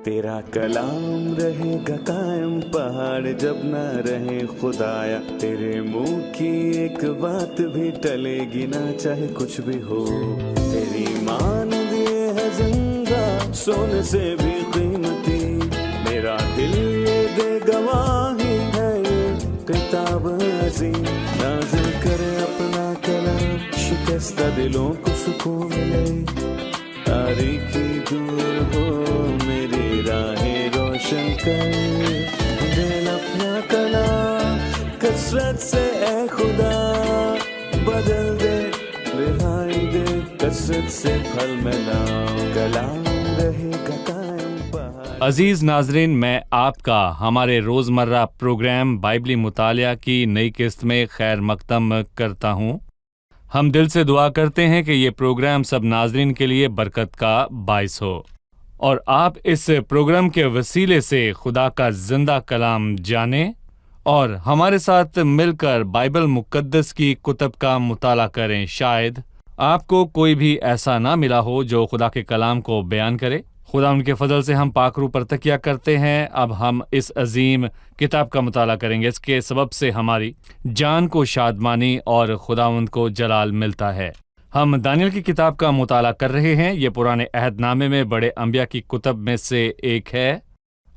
تیرا کلام رہے گا قائم پہاڑ جب نہ رہے خدایا، تیرے منہ کی ایک بات بھی ٹلے گی نہ چاہے کچھ بھی ہو، تیری مان دیے ہے زندہ سونے سے بھی قیمتی، میرا دل یہ دے گواہی ہے یہ کتاب عظیم، نازل کرے اپنا کلام شکستہ دلوں کو سکون ملے، تاریکی دور ہو میری راہیں روشن کر، دل اپنا کلام کثرت سے اے خدا بدل دے، رہائی دے کثرت سے پھل ملاؤ، کلام رہے گا قائم پہاڑ۔ عزیز ناظرین، میں آپ کا ہمارے روزمرہ پروگرام بائبلی مطالعہ کی نئی قسط میں خیر مقدم کرتا ہوں۔ ہم دل سے دعا کرتے ہیں کہ یہ پروگرام سب ناظرین کے لیے برکت کا باعث ہو، اور آپ اس پروگرام کے وسیلے سے خدا کا زندہ کلام جانیں اور ہمارے ساتھ مل کر بائبل مقدس کی کتب کا مطالعہ کریں۔ شاید آپ کو کوئی بھی ایسا نہ ملا ہو جو خدا کے کلام کو بیان کرے۔ خدا ان کے فضل سے ہم پاک روح پر تکیہ کرتے ہیں۔ اب ہم اس عظیم کتاب کا مطالعہ کریں گے، اس کے سبب سے ہماری جان کو شادمانی اور خداوند کو جلال ملتا ہے۔ ہم دانیل کی کتاب کا مطالعہ کر رہے ہیں۔ یہ پرانے عہد نامے میں بڑے انبیاء کی کتب میں سے ایک ہے،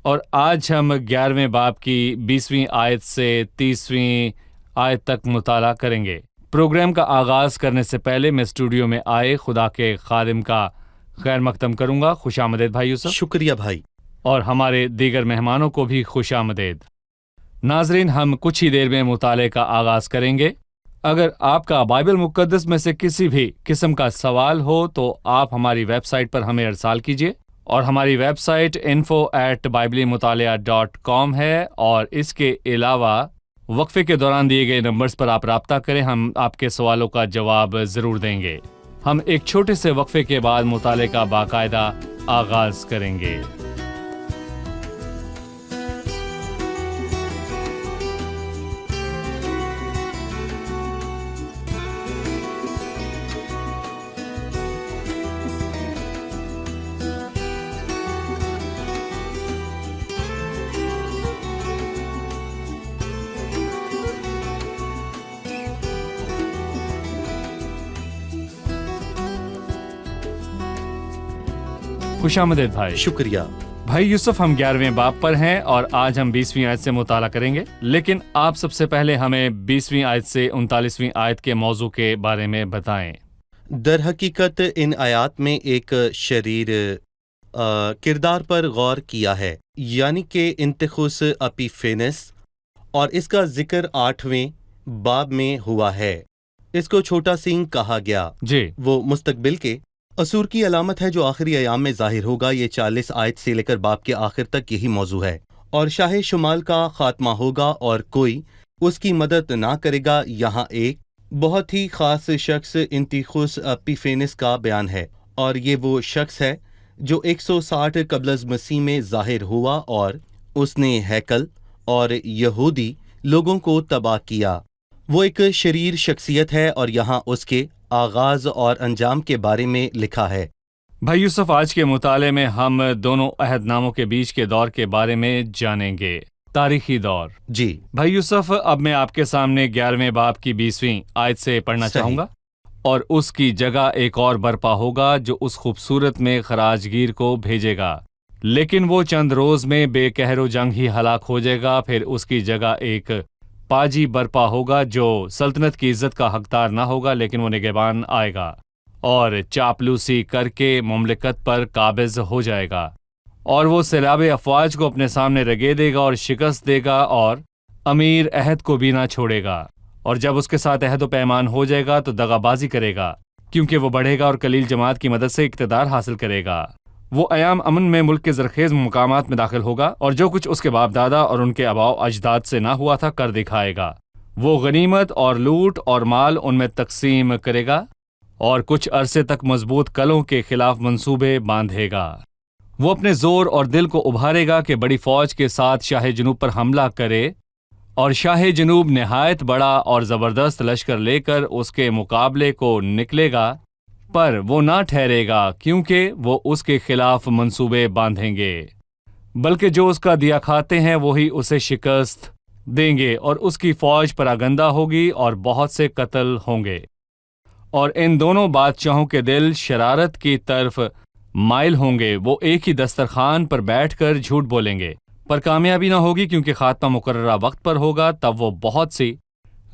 اور آج ہم 11ویں باب کی 20ویں آیت سے 30ویں آیت تک مطالعہ کریں گے۔ پروگرام کا آغاز کرنے سے پہلے میں اسٹوڈیو میں آئے خدا کے خادم کا خیر مقدم کروں گا۔ خوش آمدید بھائی یوسف۔ شکریہ بھائی۔ اور ہمارے دیگر مہمانوں کو بھی خوش آمدید۔ ناظرین، ہم کچھ ہی دیر میں مطالعے کا آغاز کریں گے۔ اگر آپ کا بائبل مقدس میں سے کسی بھی قسم کا سوال ہو تو آپ ہماری ویب سائٹ پر ہمیں ارسال کیجیے، اور ہماری ویب سائٹ info@biblimutaliah.com ہے، اور اس کے علاوہ وقفے کے دوران دیے گئے نمبرز پر آپ رابطہ کریں، ہم آپ کے سوالوں کا جواب ضرور دیں گے۔ ہم ایک چھوٹے سے وقفے کے بعد مطالعے کا باقاعدہ آغاز کریں گے۔ خوش آمدید بھائی۔ شکریہ بھائی یوسف، ہم 11ویں باب پر ہیں اور آج ہم 20ویں آیت سے مطالعہ کریں گے، لیکن آپ سب سے پہلے ہمیں 20ویں آیت سے 39ویں آیت کے موضوع کے بارے میں بتائیں۔ در حقیقت ان آیات میں ایک شریر کردار پر غور کیا ہے، یعنی کہ انتخوس اپیفینس، اور اس کا ذکر 8ویں باب میں ہوا ہے۔ اس کو چھوٹا سینگ کہا گیا۔ جی، وہ مستقبل کے عصور کی علامت ہے جو آخری ایام میں ظاہر ہوگا۔ یہ 40 آیت سے لے کر باب کے آخر تک یہی موضوع ہے۔ اور شاہ شمال کا خاتمہ ہوگا اور کوئی اس کی مدد نہ کرے گا۔ یہاں ایک بہت ہی خاص شخص انتیخوس اپیفینس کا بیان ہے، اور یہ وہ شخص ہے جو 160 قبل از مسیح میں ظاہر ہوا، اور اس نے ہیکل اور یہودی لوگوں کو تباہ کیا۔ وہ ایک شریر شخصیت ہے، اور یہاں اس کے آغاز اور انجام کے بارے میں لکھا ہے۔ بھائی یوسف، آج کے مطالعے میں ہم دونوں عہد ناموں کے بیچ کے دور کے بارے میں جانیں گے، تاریخی دور۔ جی بھائی یوسف، اب میں آپ کے سامنے 11ویں باب کی 20ویں آیت سے پڑھنا صحیح۔ چاہوں گا۔ اور اس کی جگہ ایک اور برپا ہوگا جو اس خوبصورت میں خراج گیر کو بھیجے گا، لیکن وہ چند روز میں بے قہر و جنگ ہی ہلاک ہو جائے گا۔ پھر اس کی جگہ ایک پاجی برپا ہوگا جو سلطنت کی عزت کا حقدار نہ ہوگا، لیکن وہ نگہبان آئے گا اور چاپلوسی کر کے مملکت پر قابض ہو جائے گا، اور وہ سیلاب افواج کو اپنے سامنے رگے دے گا اور شکست دے گا، اور امیر عہد کو بھی نہ چھوڑے گا، اور جب اس کے ساتھ عہد و پیمان ہو جائے گا تو دغا بازی کرے گا، کیونکہ وہ بڑھے گا اور قلیل جماعت کی مدد سے اقتدار حاصل کرے گا۔ وہ ایام امن میں ملک کے زرخیز مقامات میں داخل ہوگا، اور جو کچھ اس کے باپ دادا اور ان کے آباء و اجداد سے نہ ہوا تھا کر دکھائے گا۔ وہ غنیمت اور لوٹ اور مال ان میں تقسیم کرے گا، اور کچھ عرصے تک مضبوط قلعوں کے خلاف منصوبے باندھے گا۔ وہ اپنے زور اور دل کو ابھارے گا کہ بڑی فوج کے ساتھ شاہ جنوب پر حملہ کرے، اور شاہ جنوب نہایت بڑا اور زبردست لشکر لے کر اس کے مقابلے کو نکلے گا، پر وہ نہ ٹھہرے گا کیونکہ وہ اس کے خلاف منصوبے باندھیں گے۔ बल्कि जो उसका दिया खाते हैं वही उसे शिकस्त देंगे और उसकी फौज परागंदा होगी और बहुत से कत्ल होंगे। और इन दोनों बादशाहों के दिल शरारत की तरफ माइल होंगे, वो एक ही दस्तरखान पर बैठकर झूठ बोलेंगे, पर कामयाबी ना होगी क्योंकि खात्मा मुकर्ररा वक्त पर होगा। तब वो बहुत सी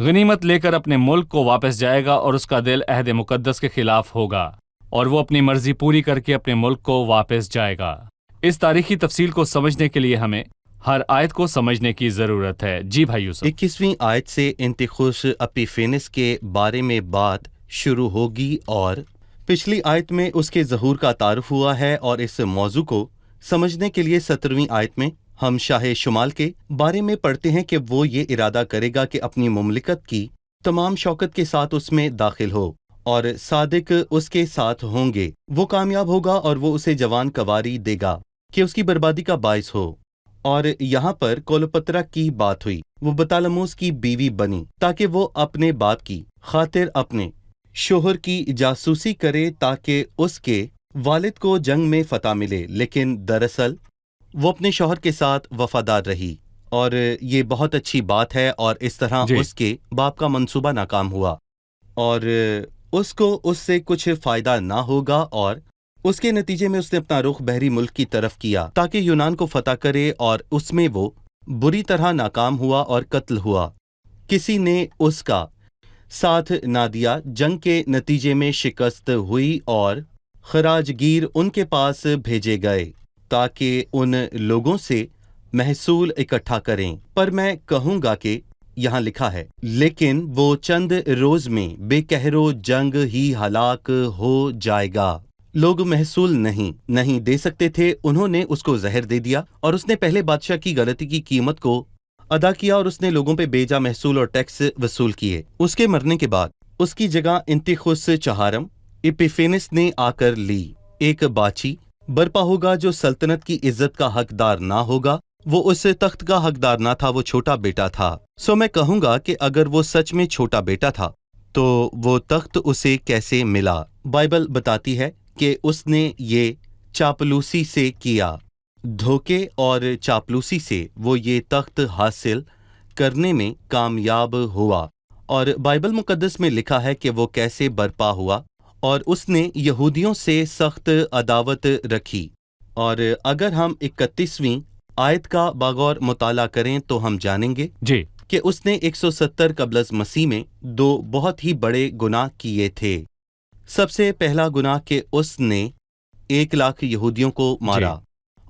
गनीमत लेकर अपने मुल्क को वापस जाएगा और उसका दिल अहद मुकद्दस के खिलाफ होगा और वो अपनी मर्जी पूरी करके अपने मुल्क को वापस जाएगा। इस तारीखी तफसील को समझने के लिए हमें हर आयत को समझने की जरूरत है। जी भाई यूसुफ। 21वीं आयत से इंतिखुस एपिफेनिस के बारे में बात शुरू होगी और पिछली आयत में उसके ज़हूर का तारुफ हुआ है, और इस मौजू को समझने के लिए 17वीं आयत में हम शाह शुमाल के बारे में पढ़ते हैं कि वो ये इरादा करेगा कि अपनी मुमलिकत की तमाम शौकत के साथ उसमें दाखिल हो और सादिक उसके साथ होंगे। वो कामयाब होगा और वो उसे जवान कवारी देगा कि उसकी बर्बादी का बाइस हो। और यहाँ पर कोलोपत्रा की बात हुई, वो बतालमूस की बीवी बनी ताकि वो अपने बाप की खातिर अपने शोहर की जासूसी करे ताकि उसके वालिद को जंग में फतह मिले, लेकिन दरअसल वो अपने शौहर के साथ वफादार रही और ये बहुत अच्छी बात है। और इस तरह जी। उसके बाप का मंसूबा नाकाम हुआ और उसको उससे कुछ फायदा ना होगा और उसके नतीजे में उसने अपना रुख बहरी मुल्क की तरफ किया ताकि यूनान को फतह करे, और उसमें वो बुरी तरह नाकाम हुआ और कत्ल हुआ। किसी ने उसका साथ ना दिया। जंग के नतीजे में शिकस्त हुई और खराजगीर उनके पास भेजे गए ताकि उन लोगों से महसूल इकट्ठा करें। पर मैं कहूँगा कि यहाँ लिखा है, लेकिन वो चंद रोज में बेकहरो जंग ही हलाक हो जाएगा। लोग महसूल नहीं दे सकते थे, उन्होंने उसको जहर दे दिया और उसने पहले बादशाह की गलती की कीमत को अदा किया और उसने लोगों पे बेजा महसूल और टैक्स वसूल किए। उसके मरने के बाद उसकी जगह इंतिखुस चहारम एपिफेनिस ने आकर ली। एक बाची बर्पा होगा जो सल्तनत की इज्जत का हकदार ना होगा। वो उस तख्त का हकदार ना था, वो छोटा बेटा था। सो मैं कहूँगा कि अगर वो सच में छोटा बेटा था तो वो तख्त उसे कैसे मिला। बाइबल बताती है कि उसने ये चापलूसी से किया। धोखे और चापलूसी से वो ये तख्त हासिल करने में कामयाब हुआ। और बाइबल मुकद्दस में लिखा है कि वो कैसे बर्पा हुआ और उसने यहूदियों से सख्त अदावत रखी। और अगर हम 31वीं आयत का बागौर मुताला करें तो हम जानेंगे जी कि उसने 170 कबल मसीह में 2 बहुत ही बड़े गुनाह किए थे। सबसे पहला गुनाह कि उसने 1 लाख यहूदियों को मारा,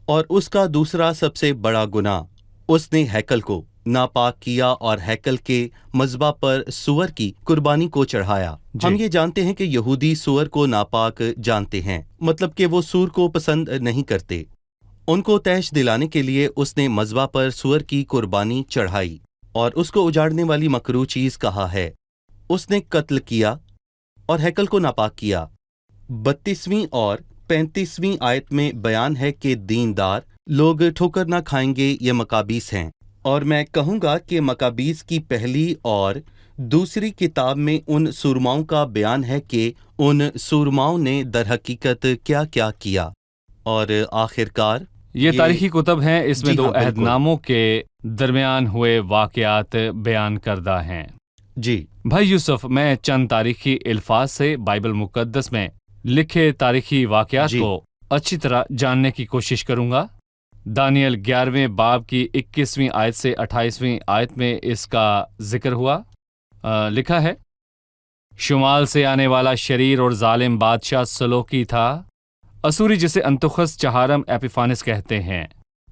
और उसका दूसरा सबसे बड़ा गुनाह उसने हैकल को नापाक किया और हैकल के मज़बा पर सूअर की कुर्बानी को चढ़ाया। हम ये जानते हैं कि यहूदी सूअर को नापाक जानते हैं, मतलब कि वो सूअर को पसंद नहीं करते। उनको तैश दिलाने के लिए उसने मज़बा पर सूअर की कुर्बानी चढ़ाई और उसको उजाड़ने वाली मकरूह चीज़ कहा है। उसने कत्ल किया और हैकल को नापाक किया। 32वीं और 35वीं आयत में बयान है कि दीनदार लोग ठोकर ना खाएंगे, ये मकाबीस हैं। और मैं कहूँगा कि मकाबीस की पहली और दूसरी किताब में उन सूरमाओं का बयान है कि उन सूरमाओं ने दर हकीकत क्या क्या किया। और आखिरकार ये तारीखी कुतब हैं, इसमें जी 2 हाँ, बिल्कुल। अहदनामों के दरमियान हुए वाक़यात बयान करदा हैं। जी भाई यूसुफ, मैं चंद तारीखी अल्फाज से बाइबल मुकद्दस में लिखे तारीखी वाक़यात जी। को अच्छी तरह जानने की कोशिश करूंगा। दानियल 11वें बाब की 21वीं आयत से 28वीं आयत में इसका जिक्र हुआ। लिखा है, शुमाल से आने वाला शरीर और जालिम बादशाह सलोकी था, असूरी जिसे अंतुखस चहारम एपिफानिस कहते हैं।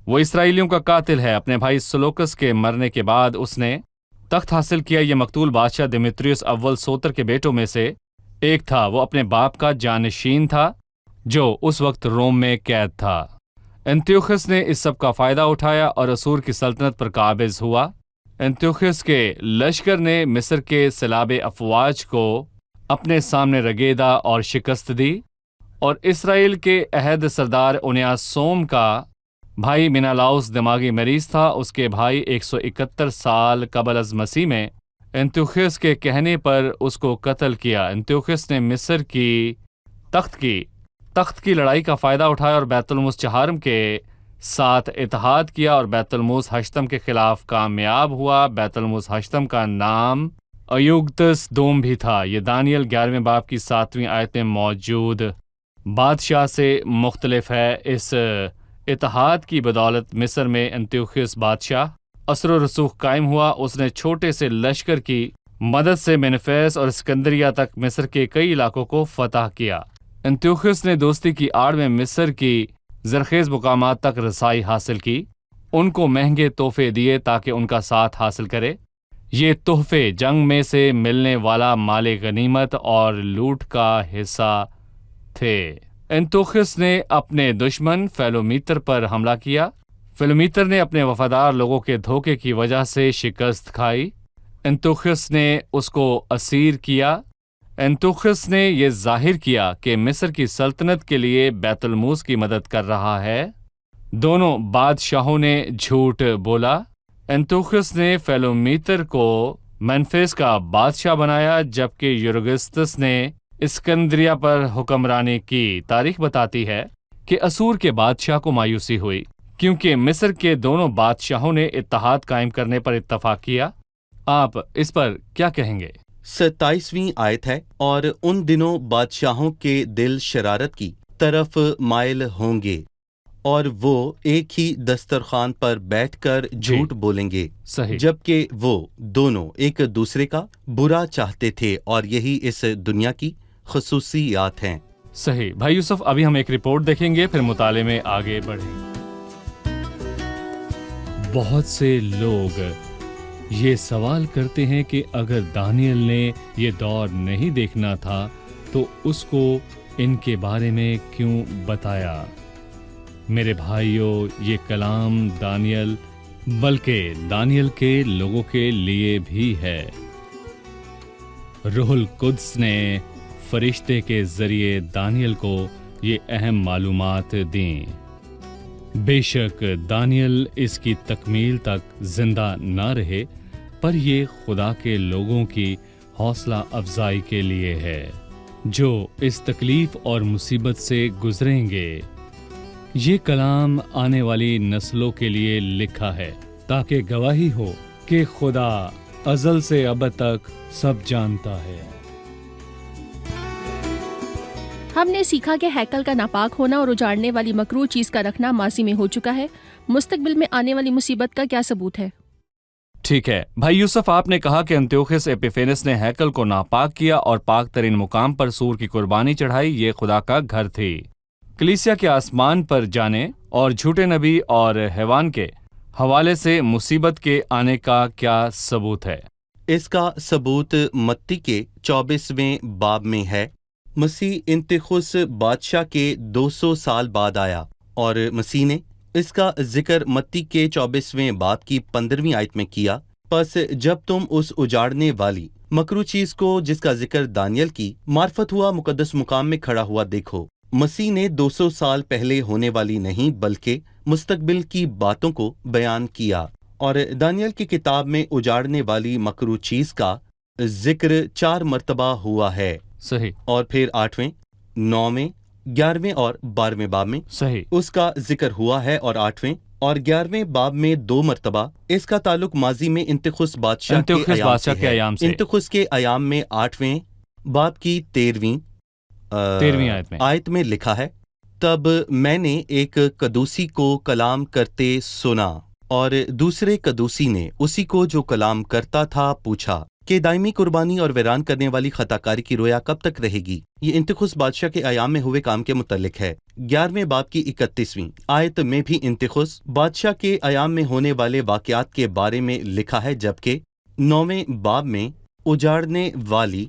वो इसराइलियों का कातिल है। अपने भाई सलोकस के मरने के बाद उसने तख्त हासिल किया। ये मकतूल बादशाह दिमित्रियस अव्वल सोतर के बेटों में से एक था। वो अपने बाप का जानशीन था जो उस वक्त रोम में कैद था। एंतियोखस ने इस सब का फ़ायदा उठाया और असूर की सल्तनत पर काबिज हुआ। एंतियोखस के लश्कर ने मिस्र के सलाब अफवाज को अपने सामने रगेदा और शिकस्त दी, और इसराइल के अहद सरदार उनियास सोम का भाई मिनालाउस दिमागी मरीज था। उसके भाई 171 साल कबल अज़ मसीह में एंतियोखस के कहने पर उसको कत्ल किया। एंतियोखस ने मिस्र की तख्त की लड़ाई का फ़ायदा उठाया और बैतुल मुस्तहारम के ساتھ اتحاد کیا اور بیت الموس ہشتم کے خلاف کامیاب ہوا۔ بیت الموس ہشتم کا نام ایوگتس دوم بھی تھا۔ یہ دانیل 11ویں باب کی 7ویں آیت میں موجود بادشاہ سے مختلف ہے۔ اس اتحاد کی بدولت مصر میں انتیوخیس بادشاہ اثر و رسوخ قائم ہوا۔ اس نے چھوٹے سے لشکر کی مدد سے منفیس اور اسکندریہ تک مصر کے کئی علاقوں کو فتح کیا۔ انتیوخیس نے دوستی کی آڑ میں مصر کی زرخیز مقامات تک رسائی حاصل کی، ان کو مہنگے تحفے دیے تاکہ ان کا ساتھ حاصل کرے۔ یہ تحفے جنگ میں سے ملنے والا مال غنیمت اور لوٹ کا حصہ تھے۔ انتیوخیس نے اپنے دشمن فیلومیتر پر حملہ کیا۔ فیلومیتر نے اپنے وفادار لوگوں کے دھوکے کی وجہ سے شکست کھائی۔ انتیوخیس نے اس کو اسیر کیا۔ انتیوخیس نے یہ ظاہر کیا کہ مصر کی سلطنت کے لیے بیت الموس کی مدد کر رہا ہے۔ دونوں بادشاہوں نے جھوٹ بولا۔ انتیوخیس نے فیلومیتر کو منفیس کا بادشاہ بنایا جبکہ یورگستس نے اسکندریہ پر حکمرانی کی۔ تاریخ بتاتی ہے کہ اسور کے بادشاہ کو مایوسی ہوئی کیونکہ مصر کے دونوں بادشاہوں نے اتحاد قائم کرنے پر اتفاق کیا۔ آپ اس پر کیا کہیں گے؟ 27ویں آیت ہے، اور ان دنوں بادشاہوں کے دل شرارت کی طرف مائل ہوں گے اور وہ ایک ہی دسترخوان پر بیٹھ کر جھوٹ بولیں گے، صحیح۔ جبکہ وہ دونوں ایک دوسرے کا برا چاہتے تھے، اور یہی اس دنیا کی خصوصیات ہیں۔ صحیح بھائی یوسف، ابھی ہم ایک رپورٹ دیکھیں گے پھر مطالعے میں آگے بڑھیں گے۔ بہت سے لوگ یہ سوال کرتے ہیں کہ اگر دانیل نے یہ دور نہیں دیکھنا تھا تو اس کو ان کے بارے میں کیوں بتایا؟ میرے بھائیوں، یہ کلام دانیل بلکہ دانیل کے لوگوں کے لیے بھی ہے۔ روح القدس نے فرشتے کے ذریعے دانیل کو یہ اہم معلومات دیں۔ بے شک دانیل اس کی تکمیل تک زندہ نہ رہے، پر یہ خدا کے لوگوں کی حوصلہ افزائی کے لیے ہے جو اس تکلیف اور مصیبت سے گزریں گے۔ یہ کلام آنے والی نسلوں کے لیے لکھا ہے تاکہ گواہی ہو کہ خدا ازل سے ابد تک سب جانتا ہے۔ ہم نے سیکھا کہ ہیکل کا ناپاک ہونا اور اجاڑنے والی مکروہ چیز کا رکھنا ماضی میں ہو چکا ہے۔ مستقبل میں آنے والی مصیبت کا کیا ثبوت ہے؟ ٹھیک ہے بھائی یوسف، آپ نے کہا کہ انتیوخیس ایپیفینس نے ہیکل کو ناپاک کیا اور پاک ترین مقام پر سور کی قربانی چڑھائی۔ یہ خدا کا گھر تھی۔ کلیسیا کے آسمان پر جانے اور جھوٹے نبی اور حیوان کے حوالے سے مصیبت کے آنے کا کیا ثبوت ہے؟ اس کا ثبوت متی کے 24ویں باب میں ہے۔ مسیح انتخس بادشاہ کے 200 سال بعد آیا، اور مسیح نے اس کا ذکر متی کے 24ویں باب کی 15ویں آیت میں کیا۔ پس جب تم اس اجاڑنے والی مکروہ چیز کو جس کا ذکر دانیل کی معرفت ہوا مقدس مقام میں کھڑا ہوا دیکھو۔ مسیح نے 200 سال پہلے ہونے والی نہیں بلکہ مستقبل کی باتوں کو بیان کیا، اور دانیل کی کتاب میں اجاڑنے والی مکروہ چیز کا ذکر 4 مرتبہ ہوا ہے۔ صحیح۔ اور پھر 8ویں، 9ویں، 11ویں اور 12ویں باب میں صحیح۔ اس کا ذکر ہوا ہے، اور 8ویں اور 11ویں باب میں 2 مرتبہ۔ اس کا تعلق ماضی میں انتخس بادشاہ کے ایام سے ہے۔ انتخس کے ایام میں 8ویں باب کی 13ویں آیت میں لکھا ہے، تب میں نے ایک قدوسی کو کلام کرتے سنا، اور دوسرے قدوسی نے اسی کو جو کلام کرتا تھا پوچھا کہ دائمی قربانی اور ویران کرنے والی خطا کاری کی رویا کب تک رہے گی؟ یہ انتخس بادشاہ کے ایام میں ہوئے کام کے متعلق ہے۔ 11ویں باب کی 31ویں آیت میں بھی انتخس بادشاہ کے ایام میں ہونے والے واقعات کے بارے میں لکھا ہے، جبکہ 9ویں باب میں اجاڑنے والی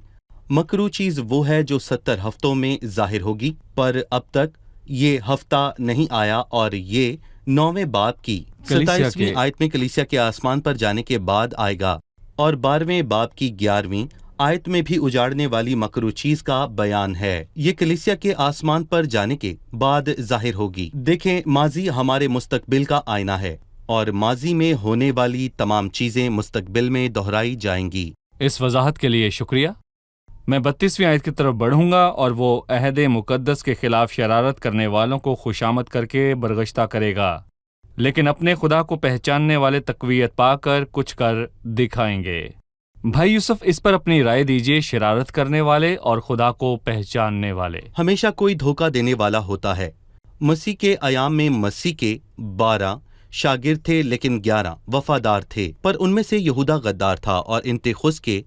مکروہ چیز وہ ہے جو 70 ہفتوں میں ظاہر ہوگی، پر اب تک یہ ہفتہ نہیں آیا، اور یہ 9ویں باب کی 27ویں آیت میں کلیسیا کے آسمان پر جانے کے بعد آئے گا، اور 12ویں باب کی 11ویں آیت میں بھی اجاڑنے والی مکروہ چیز کا بیان ہے۔ یہ کلیسیا کے آسمان پر جانے کے بعد ظاہر ہوگی۔ دیکھیں، ماضی ہمارے مستقبل کا آئینہ ہے، اور ماضی میں ہونے والی تمام چیزیں مستقبل میں دہرائی جائیں گی۔ اس وضاحت کے لیے شکریہ۔ میں 32ویں آیت کی طرف بڑھوں گا، اور وہ عہد مقدس کے خلاف شرارت کرنے والوں کو خوشامد کر کے برگشتہ کرے گا۔ लेकिन अपने खुदा को पहचानने वाले तकवीयत पाकर कुछ कर दिखाएंगे। भाई यूसुफ, इस पर अपनी राय दीजिए। शरारत करने वाले और खुदा को पहचानने वाले। हमेशा कोई धोखा देने वाला होता है। मसीह के अयाम में मसीह के 12 शागिर्द थे, लेकिन 11 वफादार थे, पर उनमें से यहूदा गद्दार था। और इंतखुस के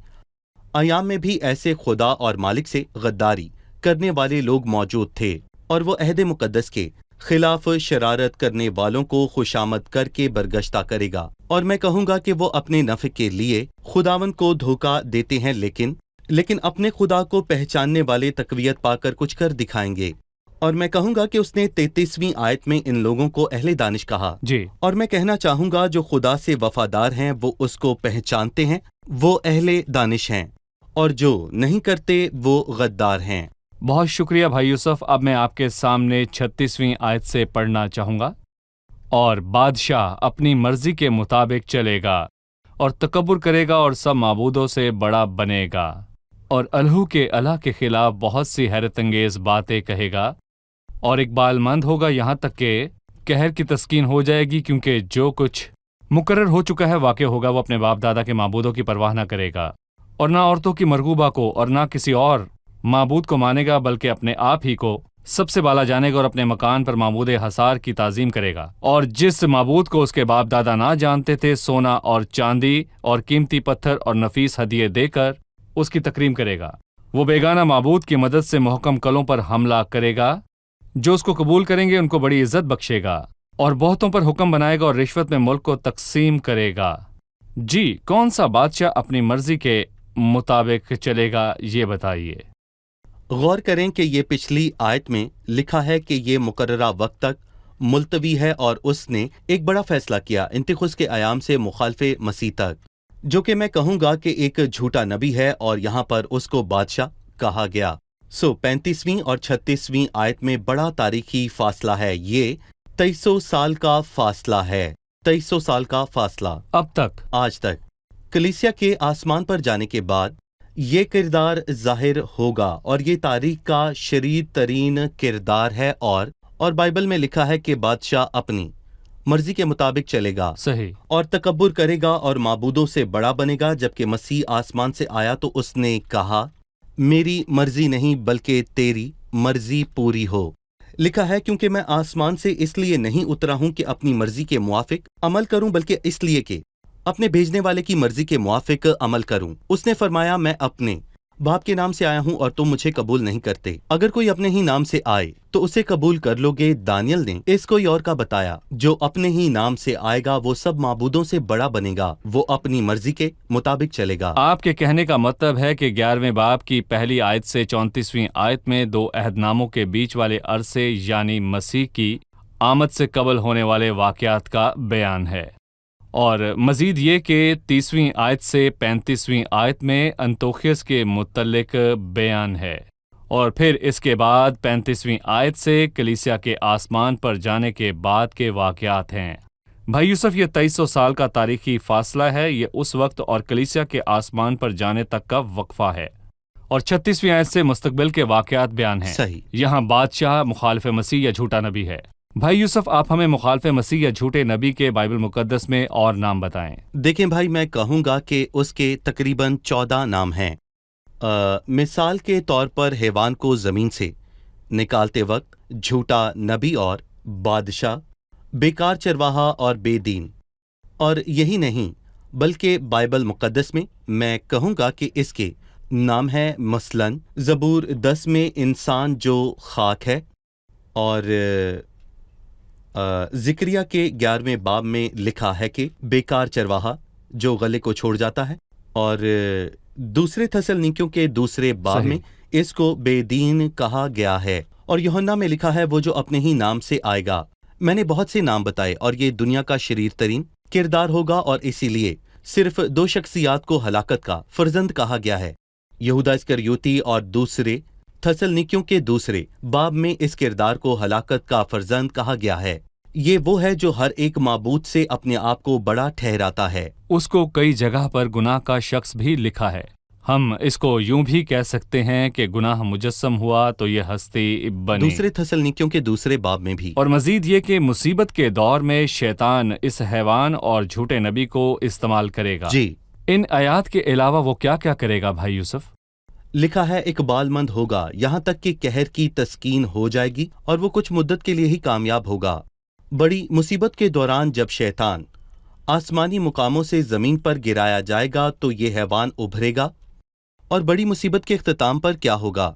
अयाम में भी ऐसे खुदा और मालिक से गद्दारी करने वाले लोग मौजूद थे, और वो अहद मुकद्दस के खिलाफ शरारत करने वालों को खुशामद करके बरगश्ता करेगा। और मैं कहूँगा कि वो अपने नफ़े के लिए खुदावन को धोखा देते हैं, लेकिन अपने खुदा को पहचानने वाले तकवीयत पाकर कुछ कर दिखाएंगे। और मैं कहूँगा कि उसने 33वीं आयत में इन लोगों को अहले दानिश कहा जी। और मैं कहना चाहूँगा जो खुदा से वफादार हैं वो उसको पहचानते हैं, वो अहले दानिश हैं, और जो नहीं करते वो गद्दार हैं। बहुत शुक्रिया भाई यूसुफ। अब मैं आपके सामने 36वीं आयत से पढ़ना चाहूँगा। और बादशाह अपनी मर्जी के मुताबिक चलेगा और तकब्बुर करेगा और सब माबूदों से बड़ा बनेगा, और अलहू के अल्लाह के खिलाफ बहुत सी हैरतंगेज बातें कहेगा, और इकबालमंद होगा यहाँ तक कि कहर की तस्कीन हो जाएगी, क्योंकि जो कुछ मुकर्रर हो चुका है वाक़ होगा। वो अपने बाप दादा के माबूदों की परवाह न करेगा, और ना औरतों की मरगूबा को, और ना किसी और माबूद को मानेगा, बल्कि अपने आप ही को सबसे बाला जानेगा और अपने मकान पर माबूद हसार की ताज़ीम करेगा। और जिस माबूद को उसके बाप दादा ना जानते थे, सोना और चांदी और कीमती पत्थर और नफीस हदिये देकर उसकी तकरीम करेगा। वो बेगाना माबूद की मदद से मुहकम कलों पर हमला करेगा। जो उसको कबूल करेंगे उनको बड़ी इज्जत बख्शेगा, और बहुतों पर हुक्म बनाएगा और रिश्वत में मुल्क को तकसीम करेगा। जी, कौन सा बादशाह अपनी मर्जी के मुताबिक चलेगा, ये बताइए। गौर करें कि ये पिछली आयत में लिखा है कि ये मुकर्ररा वक्त तक मुलतवी है, और उसने एक बड़ा फैसला किया इंतखुस के अयाम से मुखालफे मसीह तक, जो कि मैं कहूँगा कि एक झूठा नबी है, और यहाँ पर उसको बादशाह कहा गया। 35वीं और 36वीं आयत में बड़ा तारीखी फासला है। ये 2300 साल का फासला है। 2300 साल का फासला अब तक, आज तक। कलीसिया के आसमान पर जाने के बाद ये किरदार जाहिर होगा, और ये तारीख का शरीर तरीन किरदार है, और बाइबल में लिखा है कि बादशाह अपनी मर्जी के मुताबिक चलेगा, सही, और तकब्बुर करेगा और माबूदों से बड़ा बनेगा। जबकि मसीह आसमान से आया तो उसने कहा, मेरी मर्जी नहीं बल्कि तेरी मर्जी पूरी हो। लिखा है, क्योंकि मैं आसमान से इसलिए नहीं उतरा हूं कि अपनी मर्जी के मुआफिक अमल करूं, बल्कि इसलिए कि अपने भेजने वाले की मर्जी के मुआफिक अमल करूं। उसने फरमाया, मैं अपने बाप के नाम से आया हूं और तुम मुझे कबूल नहीं करते। अगर कोई अपने ही नाम से आए तो उसे कबूल कर लोगे। दानियल ने इस कोई और का बताया, जो अपने ही नाम से आएगा वो सब माबूदों से बड़ा बनेगा, वो अपनी मर्जी के मुताबिक चलेगा। आपके कहने का मतलब है कि 11वें बाब की पहली आयत से 34वीं आयत में दो अहदनामों के बीच वाले अरसे यानी मसीह की आमद से कबल होने वाले वाक़यात का बयान है। और मज़ीद ये कि 30वीं आयत से 35वीं आयत में अंतोखियस के मुतल्लिक बयान है, और फिर इसके बाद 35वीं आयत से कलीसिया के आसमान पर जाने के बाद के वाक़यात हैं। भाई यूसुफ, ये 2300 साल का तारीखी फासला है। ये उस वक्त और कलीसिया के आसमान पर जाने तक का वक्फा है। और 36वीं आयत से मुस्तकबिल के वाक़यात बयान हैं। सही। यहाँ बादशाह मुखालिफ मसीह या झूठा नबी है। भाई यूसुफ, आप हमें मुखालिफ मसीह या झूठे नबी के बाइबल मुकद्दस में और नाम बताएं। देखें भाई, मैं कहूँगा कि उसके तकरीबन 14 नाम हैं। मिसाल के तौर पर हैवान को ज़मीन से निकालते वक्त झूठा नबी और बादशाह, बेकार चरवाहा और बेदीन। और यही नहीं बल्कि बाइबल मुकद्दस में मैं कहूँगा कि इसके नाम है मसलन ज़बूर 10 में इंसान जो खाक है, और ज़िक्रिया के 11वें बाब में लिखा है कि बेकार चरवाहा जो गले को छोड़ जाता है, और दूसरे थसलनीकियों के दूसरे बाब में इसको बेदीन कहा गया है। और यूहन्ना में लिखा है वो जो अपने ही नाम से आएगा। मैंने बहुत से नाम बताए, और ये दुनिया का शरीर तरीन किरदार होगा, और इसीलिए सिर्फ 2 शख्सियात को हलाकत का फर्जंद कहा गया है। यहूदा इस्करियोती और दूसरे थसलनीकियों के दूसरे बाब में इस किरदार को हलाकत का फर्जंद कहा गया है। ये वो है जो हर एक माबूद से अपने आप को बड़ा ठहराता है। उसको कई जगह पर गुनाह का शख्स भी लिखा है। हम इसको यूं भी कह सकते हैं कि गुनाह मुजस्सम हुआ तो ये हस्ती बनी। दूसरे थसलनिकियों के दूसरे बाब में भी। और मजीद ये कि मुसीबत के दौर में शैतान इस हैवान और झूठे नबी को इस्तेमाल करेगा। जी, इन आयात के अलावा वो क्या क्या करेगा भाई यूसुफ? लिखा है इकबालमंद होगा, यहाँ तक कि कहर की तस्कीन हो जाएगी और वो कुछ मुद्दत के लिए ही कामयाब होगा। बड़ी मुसीबत के दौरान जब शैतान आसमानी मुकामों से जमीन पर गिराया जाएगा तो ये हैवान उभरेगा। और बड़ी मुसीबत के इख्तिताम पर क्या होगा?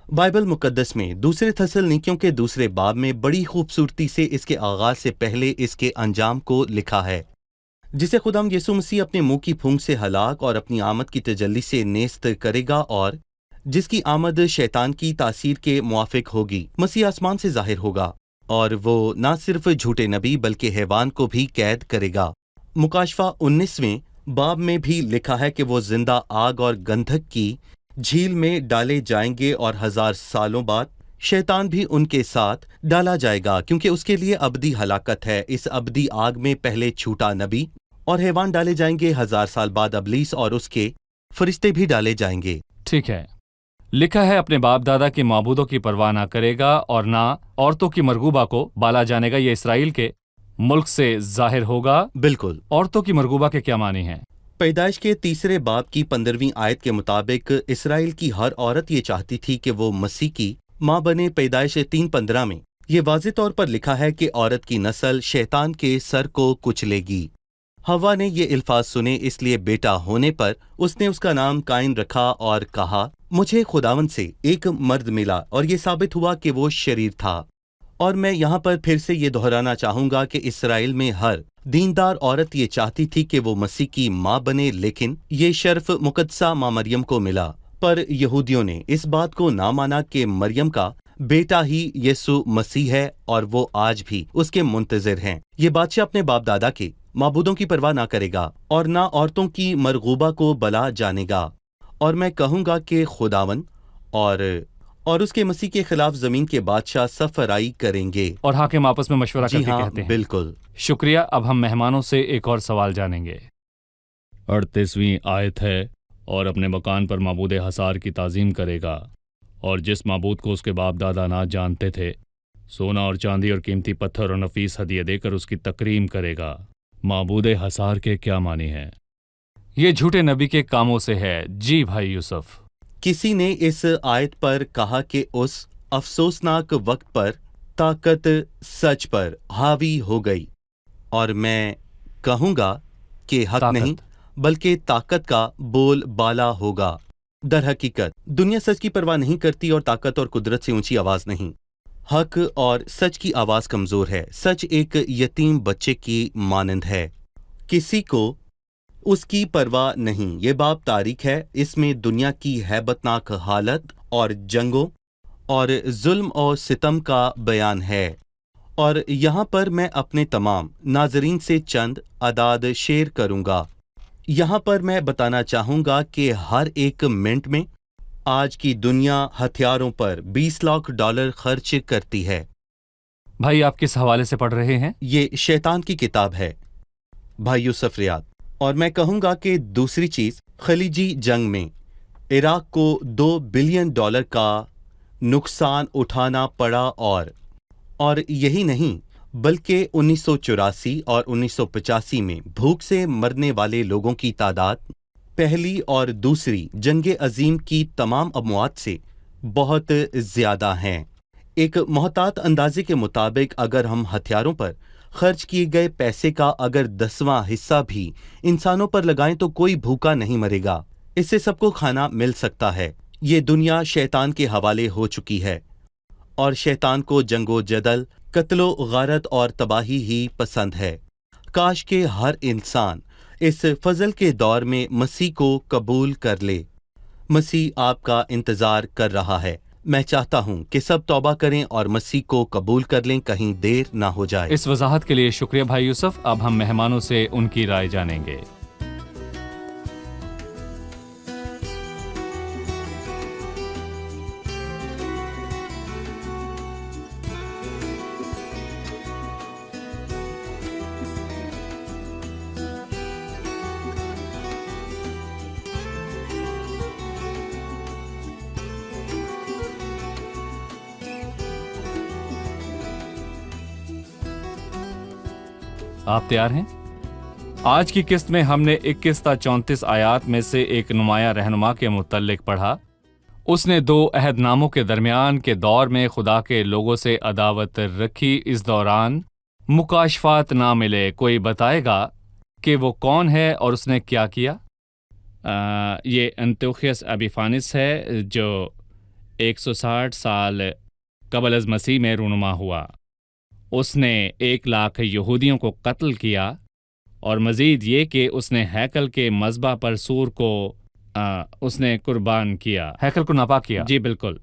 बाइबल मुकद्दस में दूसरे थसलनिकियों के दूसरे बाब में बड़ी खूबसूरती से इसके आगाज से पहले इसके अंजाम को लिखा है, जिसे खुदाम यीशु मसीह अपने मुंह की फूंक से हलाक और अपनी आमद की तजल्ली से नेस्त करेगा और जिसकी आमद शैतान की तासीर के मुआफिक होगी। मसीह आसमान से जाहिर होगा और वो न सिर्फ झूठे नबी बल्कि हैवान को भी कैद करेगा। मुकाशफा 19वें बाब में भी लिखा है कि वो जिंदा आग और गंधक की झील में डाले जाएंगे और 1000 सालों बाद शैतान भी उनके साथ डाला जाएगा, क्योंकि उसके लिए अबदी हलाकत है। इस अबदी आग में पहले झूठा नबी और हैवान डाले जाएंगे, 1000 साल बाद अबलीस और उसके फरिश्ते भी डाले जाएंगे। ठीक है, लिखा है अपने बाप दादा के माबूदों की परवाह ना करेगा और ना औरतों की मरगूबा को बाला जानेगा। ये इसराइल के मुल्क से जाहिर होगा। बिल्कुल। औरतों की मरगूबा के क्या मानी हैं? पैदाइश के 3 बाब की 15वीं आयत के मुताबिक इसराइल की हर औरत ये चाहती थी कि वो मसीह की माँ बने। पैदाइश 3:15 में ये वाज़ेह तौर पर लिखा है कि औरत की नस्ल शैतान के सर को कुचलेगी। हवा ने ये अल्फाज सुने, इसलिए बेटा होने पर उसने उसका नाम काइन रखा और कहा, मुझे खुदावन से एक मर्द मिला। और ये साबित हुआ कि वो शरीर था। और मैं यहाँ पर फिर से ये दोहराना चाहूँगा कि इसराइल में हर दीनदार औरत ये चाहती थी कि वो मसीह की माँ बने, लेकिन ये शर्फ मुकद्दसा माँ मरियम को मिला। पर यहूदियों ने इस बात को ना माना कि मरियम का बेटा ही यीशु मसीह है और वो आज भी उसके मुंतज़िर हैं। ये बादशाह अपने बाप दादा के माबूदों की परवाह ना करेगा और ना औरतों की मरगूबा को बला जानेगा। और मैं कहूँगा कि खुदावन और उसके मसीह के खिलाफ जमीन के बादशाह सफराई करेंगे। और हाकिम आपस में मशवरा जी करके हाँ, कहते हैं। बिल्कुल। शुक्रिया। अब हम मेहमानों से एक और सवाल जानेंगे। 38वीं आयत है, और अपने मकान पर माबूद हसार की ताज़ीम करेगा और जिस माबूद को उसके बाप दादा ना जानते थे, सोना और चांदी और कीमती पत्थर और नफीस हदिये देकर उसकी तकरीम करेगा। माबूद हसार के क्या मानी है? ये झूठे नबी के कामों से है। जी भाई यूसुफ। किसी ने इस आयत पर कहा कि उस अफसोसनाक वक्त पर ताकत सच पर हावी हो गई, और मैं कहूँगा कि हक नहीं बल्कि ताकत का बोल बाला होगा। दर हकीकत दुनिया सच की परवाह नहीं करती और ताकत और कुदरत से ऊंची आवाज नहीं। हक और सच की आवाज कमजोर है। सच एक यतीम बच्चे की मानंद है, किसी को उसकी परवाह नहीं। ये बाब तारीख है, इसमें दुनिया की हैबतनाक हालत और जंगों और जुल्म और सितम का बयान है। और यहाँ पर मैं अपने तमाम नाजरीन से चंद अदाद शेयर करूँगा। यहाँ पर मैं बताना चाहूँगा कि हर एक मिनट में आज की दुनिया हथियारों पर $20 लाख खर्च करती है। भाई आप किस हवाले से पढ़ रहे हैं? ये शैतान की किताब है भाई यूसुफ रियाद। और मैं कहूँगा कि दूसरी चीज़, खलीजी जंग में इराक को $2 बिलियन का नुकसान उठाना पड़ा। और यही नहीं बल्कि 1984 और 1985 में भूख से मरने वाले लोगों की तादाद पहली और दूसरी जंग अजीम की तमाम अमवात से बहुत ज़्यादा हैं। एक मोहतात अंदाजे के मुताबिक अगर हम हथियारों पर खर्च किए गए पैसे का अगर 10वां हिस्सा भी इंसानों पर लगाएं तो कोई भूखा नहीं मरेगा। इससे सबको खाना मिल सकता है। ये दुनिया शैतान के हवाले हो चुकी है और शैतान को जंगो जदल, कत्लो गारत और तबाही ही पसंद है। काश के हर इंसान इस फजल के दौर में मसीह को कबूल कर ले। मसीह आपका इंतजार कर रहा है। मैं चाहता हूं कि सब तौबा करें और मसीह को कबूल कर लें, कहीं देर ना हो जाए। इस वजाहत के लिए शुक्रिया भाई यूसुफ। अब हम मेहमानों से उनकी राय जानेंगे। آپ تیار ہیں؟ آج کی قسط میں ہم نے 21 تا 34 آیات میں سے ایک نمایاں رہنما کے متعلق پڑھا۔ اس نے 2 عہد ناموں کے درمیان کے دور میں خدا کے لوگوں سے عداوت رکھی۔ اس دوران مکاشفات نہ ملے۔ کوئی بتائے گا کہ وہ کون ہے اور اس نے کیا کیا؟ یہ انتیوخیس ایپیفانس ہے جو 160 سال قبل از مسیح میں رونما ہوا۔ اس نے 1,00,000 یہودیوں کو قتل کیا، اور مزید یہ کہ اس نے ہیکل کے مذبح پر سور کو اس نے قربان کیا، ہیکل کو ناپاک کیا۔ جی بالکل۔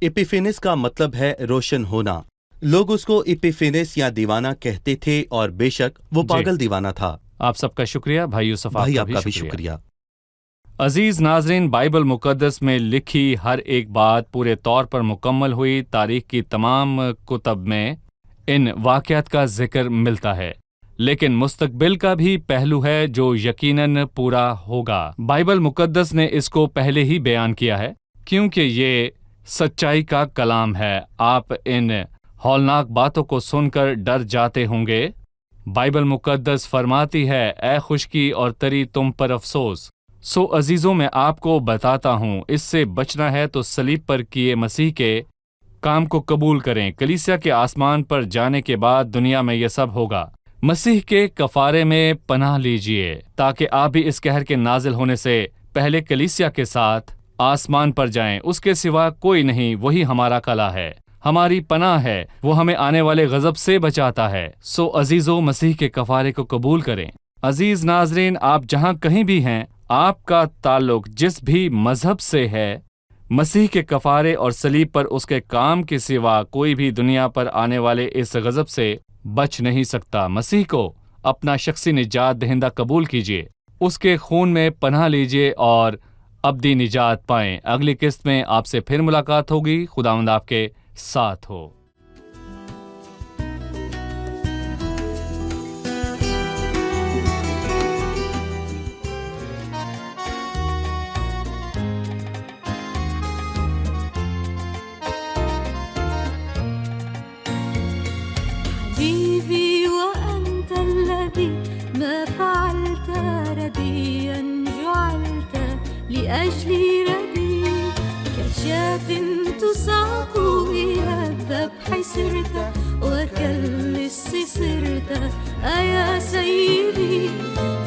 ایپیفینس کا مطلب ہے روشن ہونا۔ لوگ اس کو ایپیفینس یا دیوانہ کہتے تھے، اور بے شک وہ پاگل دیوانہ تھا۔ آپ سب کا شکریہ بھائی یوسف، بھائی آپ کا بھی شکریہ۔ عزیز ناظرین، بائبل مقدس میں لکھی ہر ایک بات پورے طور پر مکمل ہوئی۔ تاریخ کی تمام کتب میں ان واقعات کا ذکر ملتا ہے، لیکن مستقبل کا بھی پہلو ہے جو یقیناً پورا ہوگا۔ بائبل مقدس نے اس کو پہلے ہی بیان کیا ہے، کیونکہ یہ سچائی کا کلام ہے۔ آپ ان ہولناک باتوں کو سن کر ڈر جاتے ہوں گے۔ بائبل مقدس فرماتی ہے، اے خشکی اور تری تم پر افسوس۔ سو عزیزوں، میں آپ کو بتاتا ہوں، اس سے بچنا ہے تو صلیب پر کیے مسیح کے کام کو قبول کریں۔ کلیسیا کے آسمان پر جانے کے بعد دنیا میں یہ سب ہوگا۔ مسیح کے کفارے میں پناہ لیجئے تاکہ آپ بھی اس قہر کے نازل ہونے سے پہلے کلیسیا کے ساتھ آسمان پر جائیں۔ اس کے سوا کوئی نہیں، وہی ہمارا کلا ہے، ہماری پناہ ہے، وہ ہمیں آنے والے غضب سے بچاتا ہے۔ سو عزیزو، مسیح کے کفارے کو قبول کریں۔ عزیز ناظرین، آپ جہاں کہیں بھی ہیں، آپ کا تعلق جس بھی مذہب سے ہے، مسیح کے کفارے اور صلیب پر اس کے کام کے سوا کوئی بھی دنیا پر آنے والے اس غضب سے بچ نہیں سکتا۔ مسیح کو اپنا شخصی نجات دہندہ قبول کیجیے، اس کے خون میں پناہ لیجیے اور ابدی نجات پائیں۔ اگلی قسط میں آپ سے پھر ملاقات ہوگی۔ خداوند آپ کے ساتھ ہو۔ حبيبي وأنت الذي ما فعلت رديا جعلت لأجلي ردي كشاة تساق إلى الذبح سرت وكاللص صرت أيا سيدي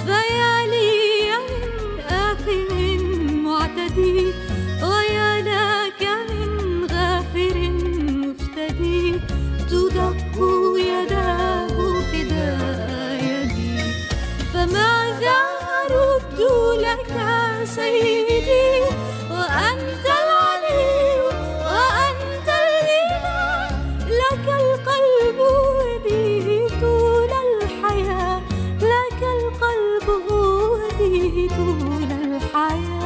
فيا لي من آثم معتدي ويا لك من غافر مفتدي تدق يداه فداء يدي فماذا أرد لك سيدي وأنت العلي وأنت الإله لك القلب وديه طول الحياة لك القلب وديه طول الحياة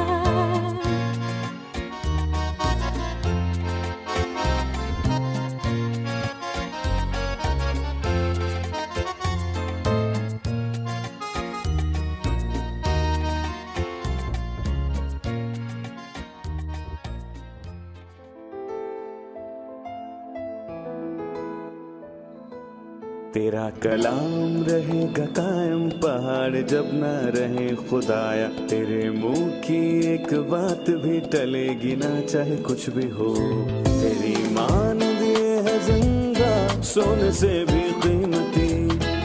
تیرا کلام رہے گا قائم، پہاڑ جب نہ رہے خدایا، تیرے منہ کی ایک بات بھی ٹلے گی نہ، چاہے کچھ بھی ہو۔ تیری مان دیے ہے زندہ، سونے سے بھی قیمتی،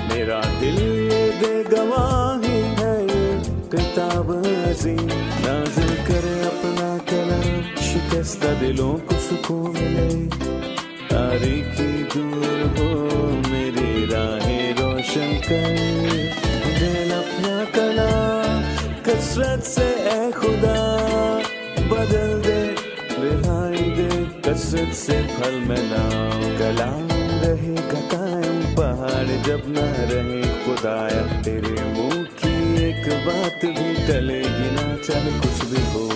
میرا دل یہ دے گواہی ہے، یہ کتاب عظیم نازل کرے اپنا کلام، شکستہ دلوں کو سکون ملے، تاریکی دور ہو میری راہیں روشن کر، دل اپنا کلام کثرت سے اے خدا بدل دے، رہائی دے کثرت سے پھل ملاؤ۔ کلام رہے گا قائم، پہاڑ جب نہ رہے خدایا، تیرے منہ کی ایک بات بھی ٹلے گی نہ، چاہے کچھ بھی ہو۔